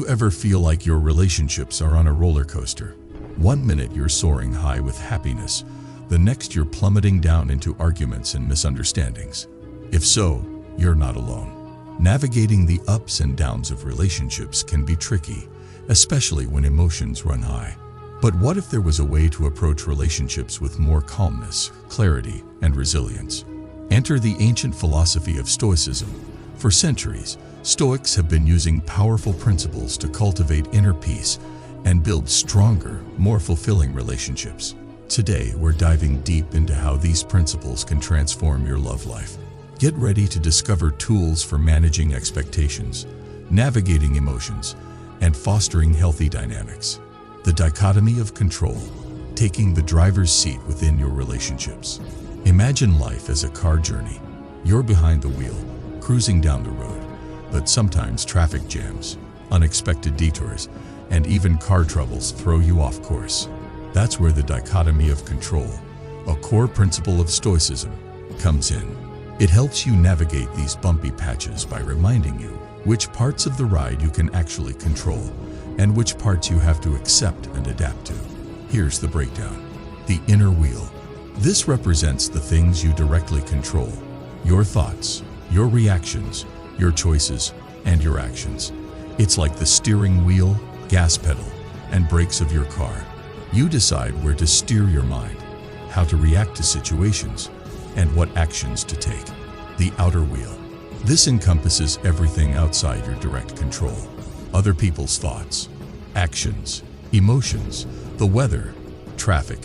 you ever feel like your relationships are on a roller coaster? One minute you're soaring high with happiness, the next you're plummeting down into arguments and misunderstandings. If so, you're not alone. Navigating the ups and downs of relationships can be tricky, especially when emotions run high. But what if there was a way to approach relationships with more calmness, clarity, and resilience? Enter the ancient philosophy of Stoicism. For centuries, Stoics have been using powerful principles to cultivate inner peace and build stronger, more fulfilling relationships. Today, we're diving deep into how these principles can transform your love life. Get ready to discover tools for managing expectations, navigating emotions, and fostering healthy dynamics. The dichotomy of control, taking the driver's seat within your relationships. Imagine life as a car journey. You're behind the wheel, cruising down the road, but sometimes traffic jams, unexpected detours, and even car troubles throw you off course. That's where the dichotomy of control, a core principle of Stoicism, comes in. It helps you navigate these bumpy patches by reminding you which parts of the ride you can actually control and which parts you have to accept and adapt to. Here's the breakdown. The inner wheel. This represents the things you directly control: your thoughts, your reactions, your choices, and your actions. It's like the steering wheel, gas pedal, and brakes of your car. You decide where to steer your mind, how to react to situations, and what actions to take. The outer wheel. This encompasses everything outside your direct control. Other people's thoughts, actions, emotions, the weather, traffic,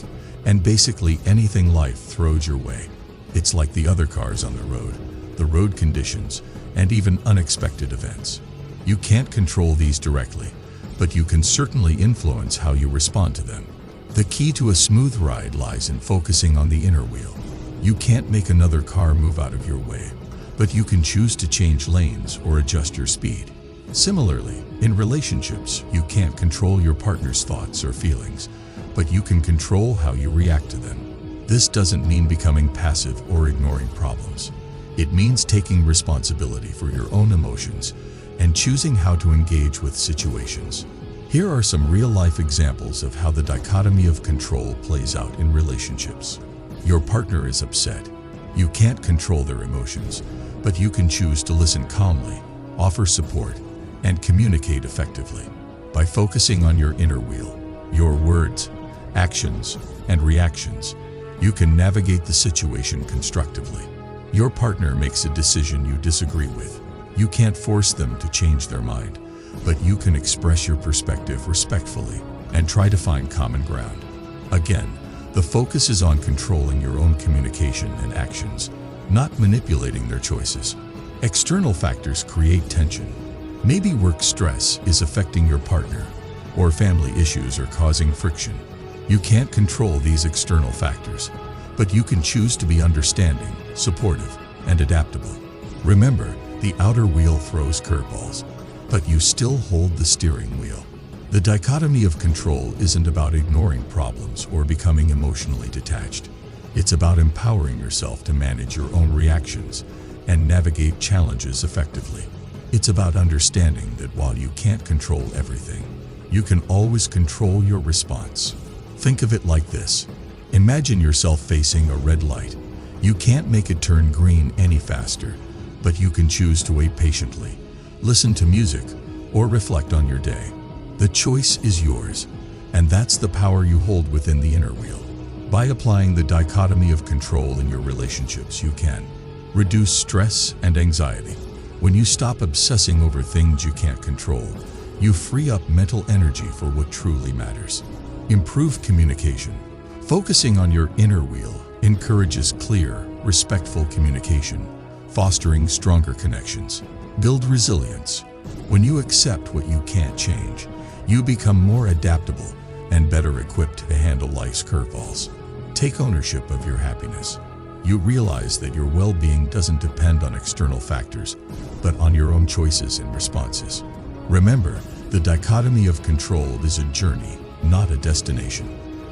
and basically anything life throws your way. It's like the other cars on the road conditions, and even unexpected events. You can't control these directly, but you can certainly influence how you respond to them. The key to a smooth ride lies in focusing on the inner wheel. You can't make another car move out of your way, but you can choose to change lanes or adjust your speed. Similarly, in relationships, you can't control your partner's thoughts or feelings, but you can control how you react to them. This doesn't mean becoming passive or ignoring problems. It means taking responsibility for your own emotions and choosing how to engage with situations. Here are some real-life examples of how the dichotomy of control plays out in relationships. Your partner is upset. You can't control their emotions, but you can choose to listen calmly, offer support, and communicate effectively. By focusing on your inner wheel, your words, actions, and reactions, you can navigate the situation constructively. Your partner makes a decision you disagree with. You can't force them to change their mind, but you can express your perspective respectfully and try to find common ground. Again, the focus is on controlling your own communication and actions, not manipulating their choices. External factors create tension. Maybe work stress is affecting your partner, or family issues are causing friction. You can't control these external factors, but you can choose to be understanding, supportive, and adaptable. Remember, the outer wheel throws curveballs, but you still hold the steering wheel. The dichotomy of control isn't about ignoring problems or becoming emotionally detached. It's about empowering yourself to manage your own reactions and navigate challenges effectively. It's about understanding that while you can't control everything, you can always control your response. Think of it like this. Imagine yourself facing a red light. You can't make it turn green any faster, but you can choose to wait patiently, listen to music, or reflect on your day. The choice is yours, and that's the power you hold within the inner wheel. By applying the dichotomy of control in your relationships, you can reduce stress and anxiety. When you stop obsessing over things you can't control, you free up mental energy for what truly matters. Improve communication. Focusing on your inner wheel encourages clear, respectful communication, fostering stronger connections. Build resilience. When you accept what you can't change, you become more adaptable and better equipped to handle life's curveballs. Take ownership of your happiness. You realize that your well-being doesn't depend on external factors, but on your own choices and responses. Remember, the dichotomy of control is a journey, not a destination.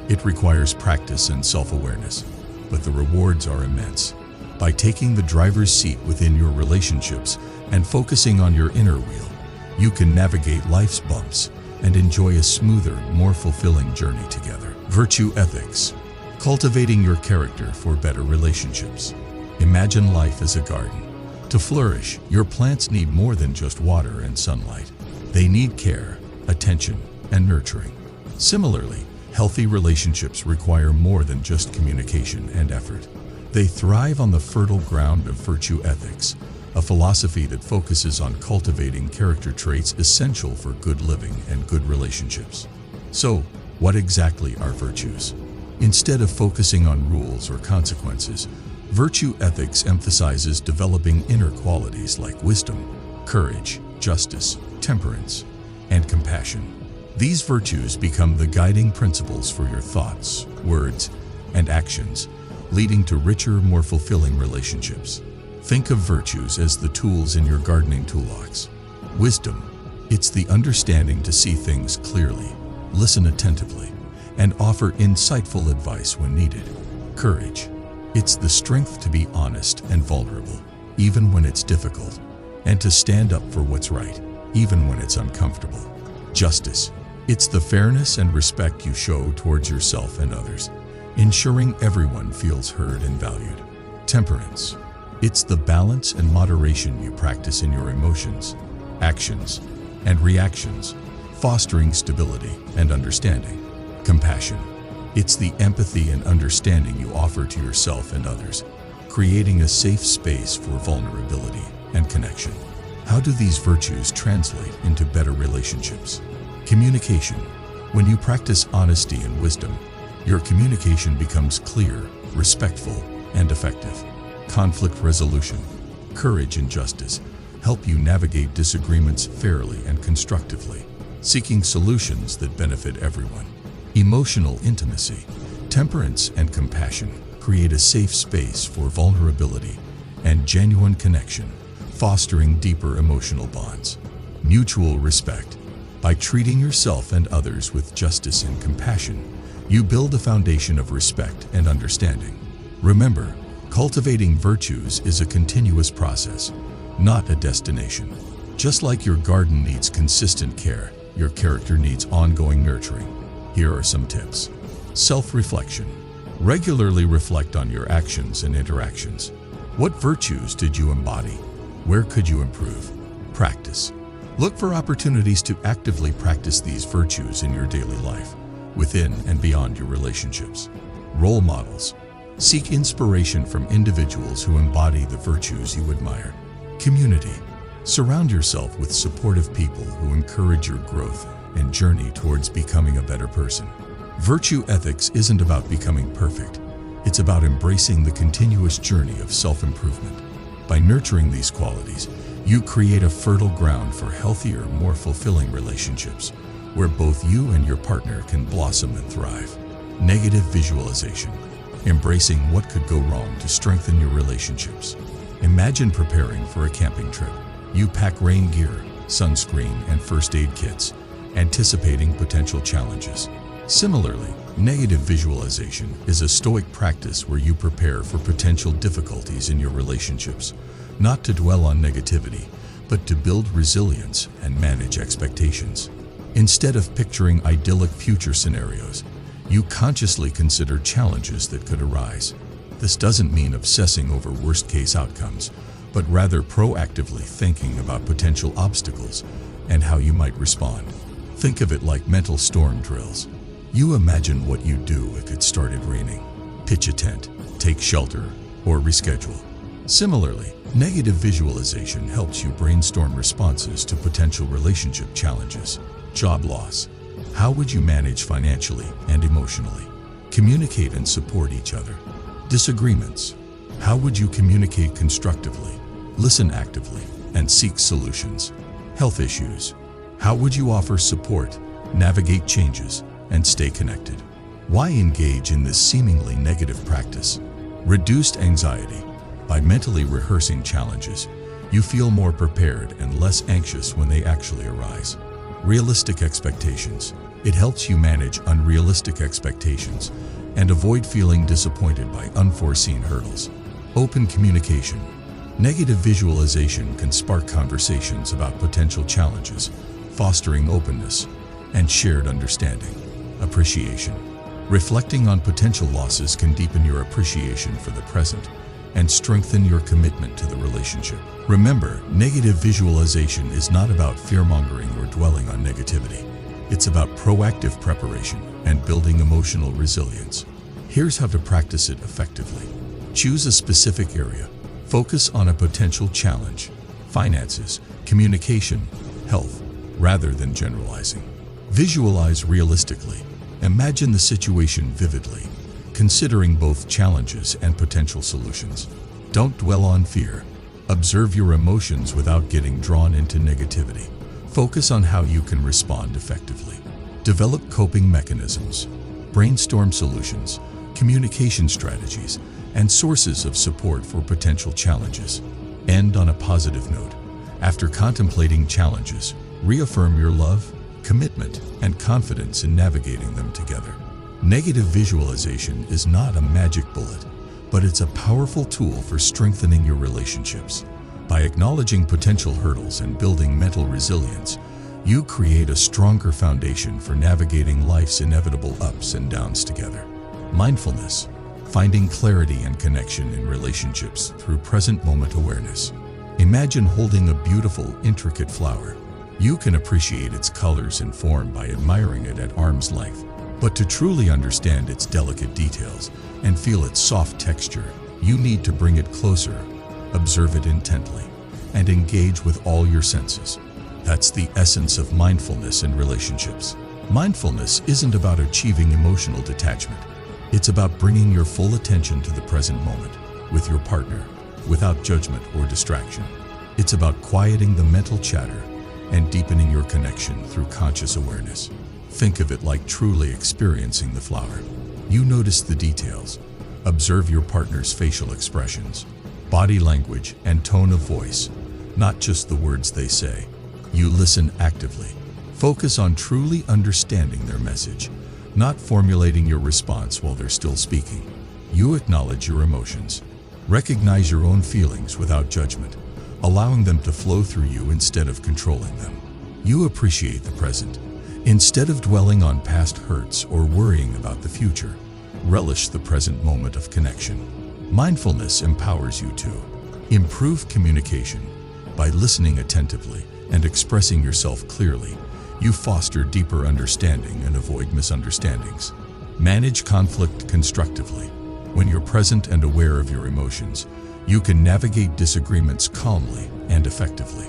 It requires practice and self-awareness, but the rewards are immense. By taking the driver's seat within your relationships and focusing on your inner wheel, you can navigate life's bumps and enjoy a smoother, more fulfilling journey together. Virtue ethics. Cultivating your character for better relationships. Imagine life as a garden. To flourish, your plants need more than just water and sunlight. They need care, attention, and nurturing. Similarly, healthy relationships require more than just communication and effort. They thrive on the fertile ground of virtue ethics, a philosophy that focuses on cultivating character traits essential for good living and good relationships. So, what exactly are virtues? Instead of focusing on rules or consequences, virtue ethics emphasizes developing inner qualities like wisdom, courage, justice, temperance, and compassion. These virtues become the guiding principles for your thoughts, words, and actions, leading to richer, more fulfilling relationships. Think of virtues as the tools in your gardening toolbox. Wisdom, it's the understanding to see things clearly, listen attentively, and offer insightful advice when needed. Courage, it's the strength to be honest and vulnerable, even when it's difficult, and to stand up for what's right, even when it's uncomfortable. Justice, it's the fairness and respect you show towards yourself and others, ensuring everyone feels heard and valued. Temperance, it's the balance and moderation you practice in your emotions, actions, and reactions, fostering stability and understanding. Compassion, it's the empathy and understanding you offer to yourself and others, creating a safe space for vulnerability and connection. How do these virtues translate into better relationships? Communication. When you practice honesty and wisdom, your communication becomes clear, respectful, and effective. Conflict resolution. Courage and justice help you navigate disagreements fairly and constructively, seeking solutions that benefit everyone. Emotional intimacy. Temperance and compassion create a safe space for vulnerability and genuine connection, fostering deeper emotional bonds. Mutual respect. By treating yourself and others with justice and compassion, you build a foundation of respect and understanding. Remember, cultivating virtues is a continuous process, not a destination. Just like your garden needs consistent care, your character needs ongoing nurturing. Here are some tips. Self-reflection. Regularly reflect on your actions and interactions. What virtues did you embody? Where could you improve? Practice. Look for opportunities to actively practice these virtues in your daily life, within and beyond your relationships. Role models. Seek inspiration from individuals who embody the virtues you admire. Community. Surround yourself with supportive people who encourage your growth and journey towards becoming a better person. Virtue ethics isn't about becoming perfect. It's about embracing the continuous journey of self-improvement. By nurturing these qualities, you create a fertile ground for healthier, more fulfilling relationships, where both you and your partner can blossom and thrive. Negative visualization. Embracing what could go wrong to strengthen your relationships. Imagine preparing for a camping trip. You pack rain gear, sunscreen, and first aid kits, anticipating potential challenges. Similarly, negative visualization is a Stoic practice where you prepare for potential difficulties in your relationships, not to dwell on negativity, but to build resilience and manage expectations. Instead of picturing idyllic future scenarios, you consciously consider challenges that could arise. This doesn't mean obsessing over worst-case outcomes, but rather proactively thinking about potential obstacles and how you might respond. Think of it like mental storm drills. You imagine what you'd do if it started raining. Pitch a tent, take shelter, or reschedule. Similarly, negative visualization helps you brainstorm responses to potential relationship challenges. Job loss. How would you manage financially and emotionally? Communicate and support each other. Disagreements. How would you communicate constructively, listen actively, and seek solutions? Health issues. How would you offer support, navigate changes, and stay connected? Why engage in this seemingly negative practice? Reduced anxiety. By mentally rehearsing challenges, you feel more prepared and less anxious when they actually arise. Realistic expectations. It helps you manage unrealistic expectations and avoid feeling disappointed by unforeseen hurdles. Open communication. Negative visualization can spark conversations about potential challenges, fostering openness and shared understanding. Appreciation. Reflecting on potential losses can deepen your appreciation for the present and strengthen your commitment to the relationship. Remember, negative visualization is not about fear-mongering or dwelling on negativity. It's about proactive preparation and building emotional resilience. Here's how to practice it effectively. Choose a specific area. Focus on a potential challenge, finances, communication, health, rather than generalizing. Visualize realistically. Imagine the situation vividly, considering both challenges and potential solutions. Don't dwell on fear. Observe your emotions without getting drawn into negativity. Focus on how you can respond effectively. Develop coping mechanisms. Brainstorm solutions, communication strategies, and sources of support for potential challenges. End on a positive note. After contemplating challenges, reaffirm your love, commitment, and confidence in navigating them together. Negative visualization is not a magic bullet, but it's a powerful tool for strengthening your relationships. By acknowledging potential hurdles and building mental resilience, you create a stronger foundation for navigating life's inevitable ups and downs together. Mindfulness. Finding clarity and connection in relationships through present moment awareness. Imagine holding a beautiful, intricate flower. You can appreciate its colors and form by admiring it at arm's length. But to truly understand its delicate details and feel its soft texture, you need to bring it closer, observe it intently, and engage with all your senses. That's the essence of mindfulness in relationships. Mindfulness isn't about achieving emotional detachment. It's about bringing your full attention to the present moment with your partner without judgment or distraction. It's about quieting the mental chatter and deepening your connection through conscious awareness. Think of it like truly experiencing the flower. You notice the details, observe your partner's facial expressions, body language, and tone of voice, not just the words they say. You listen actively. Focus on truly understanding their message, not formulating your response while they're still speaking. You acknowledge your emotions. Recognize your own feelings without judgment, allowing them to flow through you instead of controlling them. You appreciate the present. Instead of dwelling on past hurts or worrying about the future, relish the present moment of connection. Mindfulness empowers you to improve communication. By listening attentively and expressing yourself clearly, you foster deeper understanding and avoid misunderstandings. Manage conflict constructively. When you're present and aware of your emotions, you can navigate disagreements calmly and effectively.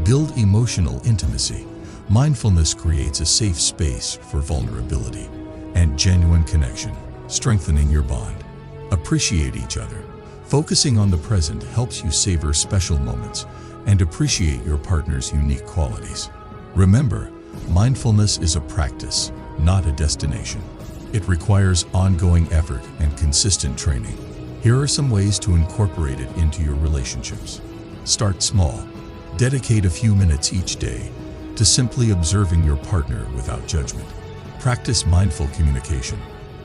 Build emotional intimacy. Mindfulness creates a safe space for vulnerability and genuine connection, strengthening your bond. Appreciate each other. Focusing on the present helps you savor special moments and appreciate your partner's unique qualities. Remember, mindfulness is a practice, not a destination. It requires ongoing effort and consistent training. Here are some ways to incorporate it into your relationships. Start small. Dedicate a few minutes each day to simply observing your partner without judgment. Practice mindful communication.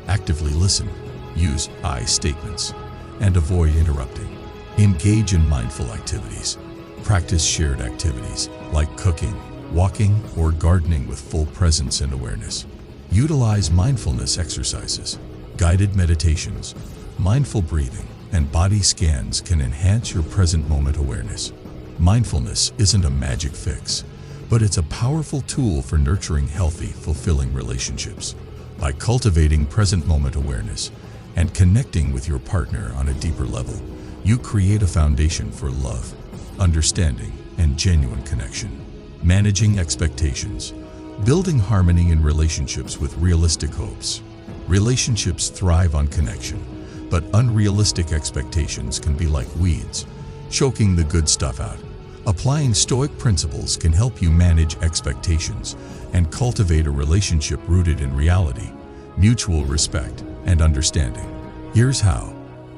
Actively listen, use I statements, and avoid interrupting. Engage in mindful activities. Practice shared activities like cooking, walking, or gardening with full presence and awareness. Utilize mindfulness exercises. Guided meditations, mindful breathing, and body scans can enhance your present moment awareness. Mindfulness isn't a magic fix, but it's a powerful tool for nurturing healthy, fulfilling relationships. By cultivating present moment awareness and connecting with your partner on a deeper level, you create a foundation for love, understanding, and genuine connection. Managing expectations. Building harmony in relationships with realistic hopes. Relationships thrive on connection, but unrealistic expectations can be like weeds, choking the good stuff out. Applying Stoic principles can help you manage expectations and cultivate a relationship rooted in reality, mutual respect, and understanding. Here's how.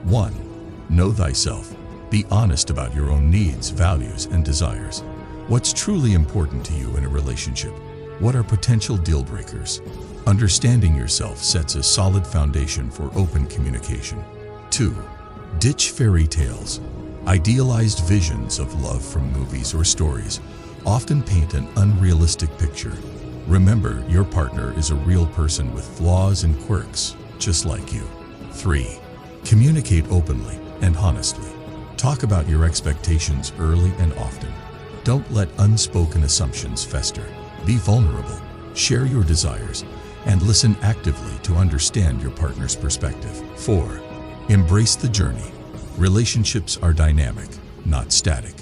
1. Know thyself. Be honest about your own needs, values, and desires. What's truly important to you in a relationship? What are potential deal breakers? Understanding yourself sets a solid foundation for open communication. 2. Ditch fairy tales. Idealized visions of love from movies or stories often paint an unrealistic picture. Remember, your partner is a real person with flaws and quirks, just like you. 3. Communicate openly and honestly. Talk about your expectations early and often. Don't let unspoken assumptions fester. Be vulnerable, share your desires, and listen actively to understand your partner's perspective. 4. Embrace the journey. Relationships are dynamic, not static.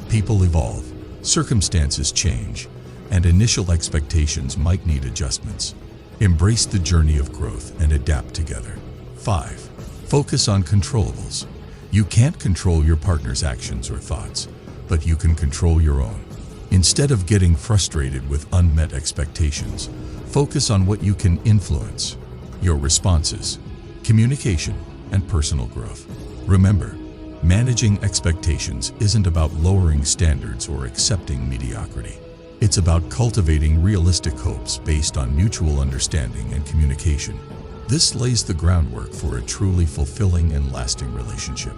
People evolve, circumstances change, and initial expectations might need adjustments. Embrace the journey of growth and adapt together. 5. Focus on controllables. You can't control your partner's actions or thoughts, but you can control your own. Instead of getting frustrated with unmet expectations, focus on what you can influence: your responses, communication, and personal growth. Remember, managing expectations isn't about lowering standards or accepting mediocrity. It's about cultivating realistic hopes based on mutual understanding and communication. This lays the groundwork for a truly fulfilling and lasting relationship.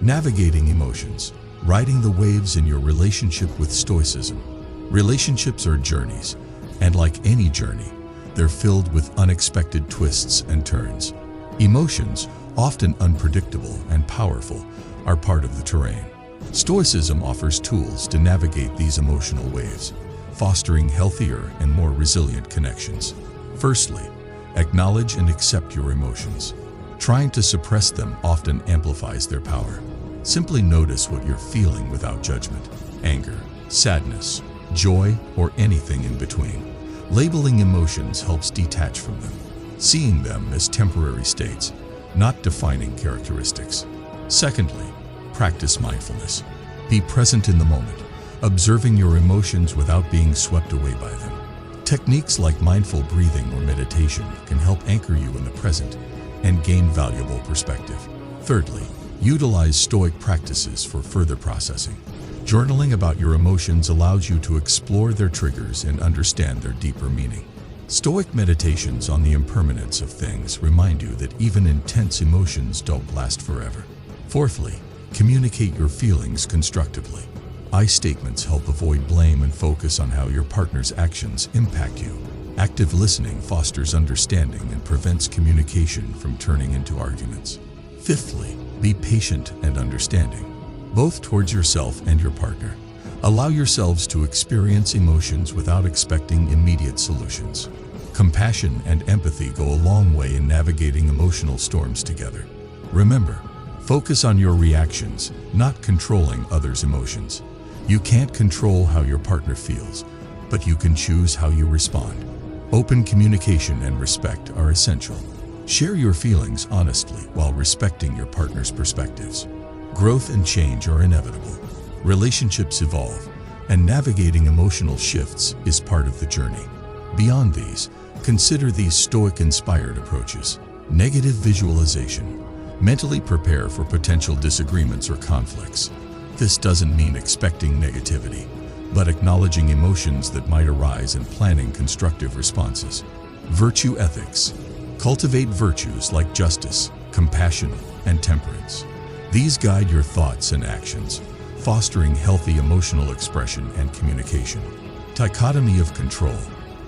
Navigating emotions. Riding the waves in your relationship with Stoicism. Relationships are journeys, and like any journey, they're filled with unexpected twists and turns. Emotions, often unpredictable and powerful, are part of the terrain. Stoicism offers tools to navigate these emotional waves, fostering healthier and more resilient connections. Firstly, acknowledge and accept your emotions. Trying to suppress them often amplifies their power. Simply notice what you're feeling without judgment: anger, sadness, joy, or anything in between. Labeling emotions helps detach from them, seeing them as temporary states, not defining characteristics. Secondly, practice mindfulness. Be present in the moment, observing your emotions without being swept away by them. Techniques like mindful breathing or meditation can help anchor you in the present and gain valuable perspective. Thirdly, utilize Stoic practices for further processing. Journaling about your emotions allows you to explore their triggers and understand their deeper meaning. Stoic meditations on the impermanence of things remind you that even intense emotions don't last forever. Fourthly, communicate your feelings constructively. I statements help avoid blame and focus on how your partner's actions impact you. Active listening fosters understanding and prevents communication from turning into arguments. Fifthly, be patient and understanding, both towards yourself and your partner. Allow yourselves to experience emotions without expecting immediate solutions. Compassion and empathy go a long way in navigating emotional storms together. Remember, focus on your reactions, not controlling others' emotions. You can't control how your partner feels, but you can choose how you respond. Open communication and respect are essential. Share your feelings honestly while respecting your partner's perspectives. Growth and change are inevitable. Relationships evolve, and navigating emotional shifts is part of the journey. Beyond these, consider these Stoic-inspired approaches. Negative visualization. Mentally prepare for potential disagreements or conflicts. This doesn't mean expecting negativity, but acknowledging emotions that might arise and planning constructive responses. Virtue ethics. Cultivate virtues like justice, compassion, and temperance. These guide your thoughts and actions, fostering healthy emotional expression and communication. Dichotomy of control.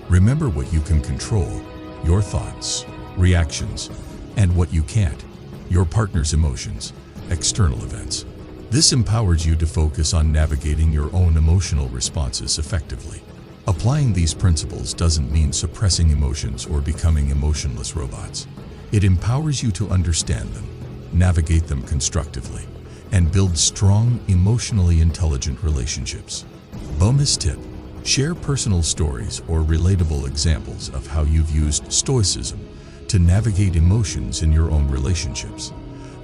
Remember what you can control: your thoughts, reactions, and what you can't: your partner's emotions, external events. This empowers you to focus on navigating your own emotional responses effectively. Applying these principles doesn't mean suppressing emotions or becoming emotionless robots. It empowers you to understand them, navigate them constructively, and build strong, emotionally intelligent relationships. Bonus tip: share personal stories or relatable examples of how you've used Stoicism to navigate emotions in your own relationships.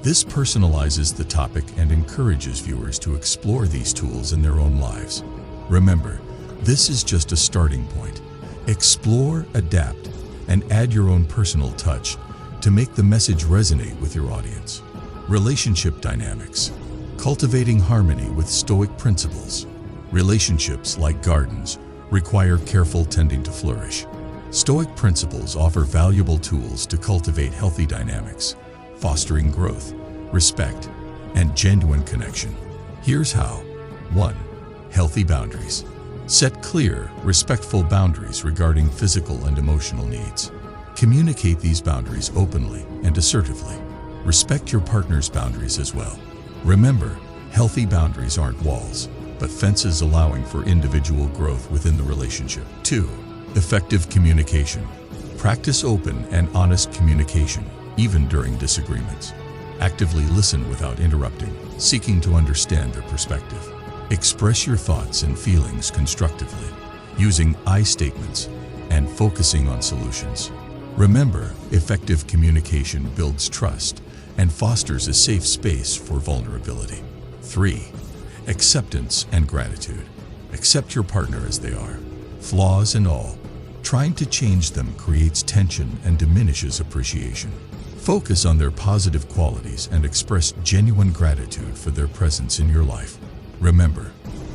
This personalizes the topic and encourages viewers to explore these tools in their own lives. Remember, this is just a starting point. Explore, adapt, and add your own personal touch to make the message resonate with your audience. Relationship dynamics. Cultivating harmony with Stoic principles. Relationships, like gardens, require careful tending to flourish. Stoic principles offer valuable tools to cultivate healthy dynamics, fostering growth, respect, and genuine connection. Here's how. 1. Healthy boundaries. Set clear, respectful boundaries regarding physical and emotional needs. Communicate these boundaries openly and assertively. Respect your partner's boundaries as well. Remember, healthy boundaries aren't walls, but fences allowing for individual growth within the relationship. 2. Effective communication. Practice open and honest communication, even during disagreements. Actively listen without interrupting, seeking to understand their perspective. Express your thoughts and feelings constructively, using I statements and focusing on solutions. Remember, effective communication builds trust and fosters a safe space for vulnerability. 3. Acceptance and gratitude. Accept your partner as they are, flaws and all. Trying to change them creates tension and diminishes appreciation. Focus on their positive qualities and express genuine gratitude for their presence in your life. Remember,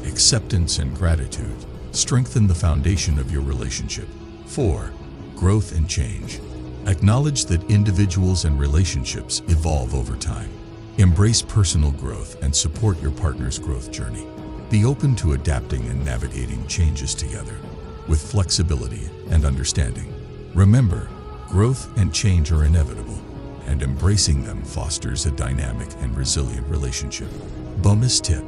acceptance and gratitude strengthen the foundation of your relationship. 4. Growth and change. Acknowledge that individuals and relationships evolve over time. Embrace personal growth and support your partner's growth journey. Be open to adapting and navigating changes together, with flexibility and understanding. Remember, growth and change are inevitable, and embracing them fosters a dynamic and resilient relationship. Bonus tip: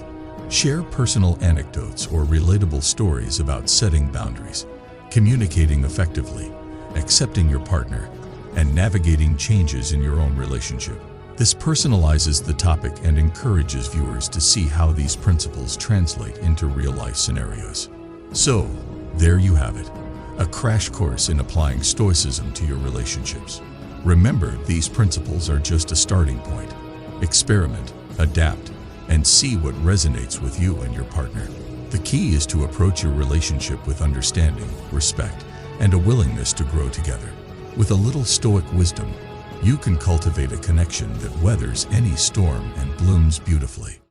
share personal anecdotes or relatable stories about setting boundaries, communicating effectively, accepting your partner, and navigating changes in your own relationship. This personalizes the topic and encourages viewers to see how these principles translate into real-life scenarios. So, there you have it, a crash course in applying Stoicism to your relationships. Remember, these principles are just a starting point. Experiment, adapt, and see what resonates with you and your partner. The key is to approach your relationship with understanding, respect, and a willingness to grow together. With a little Stoic wisdom, you can cultivate a connection that weathers any storm and blooms beautifully.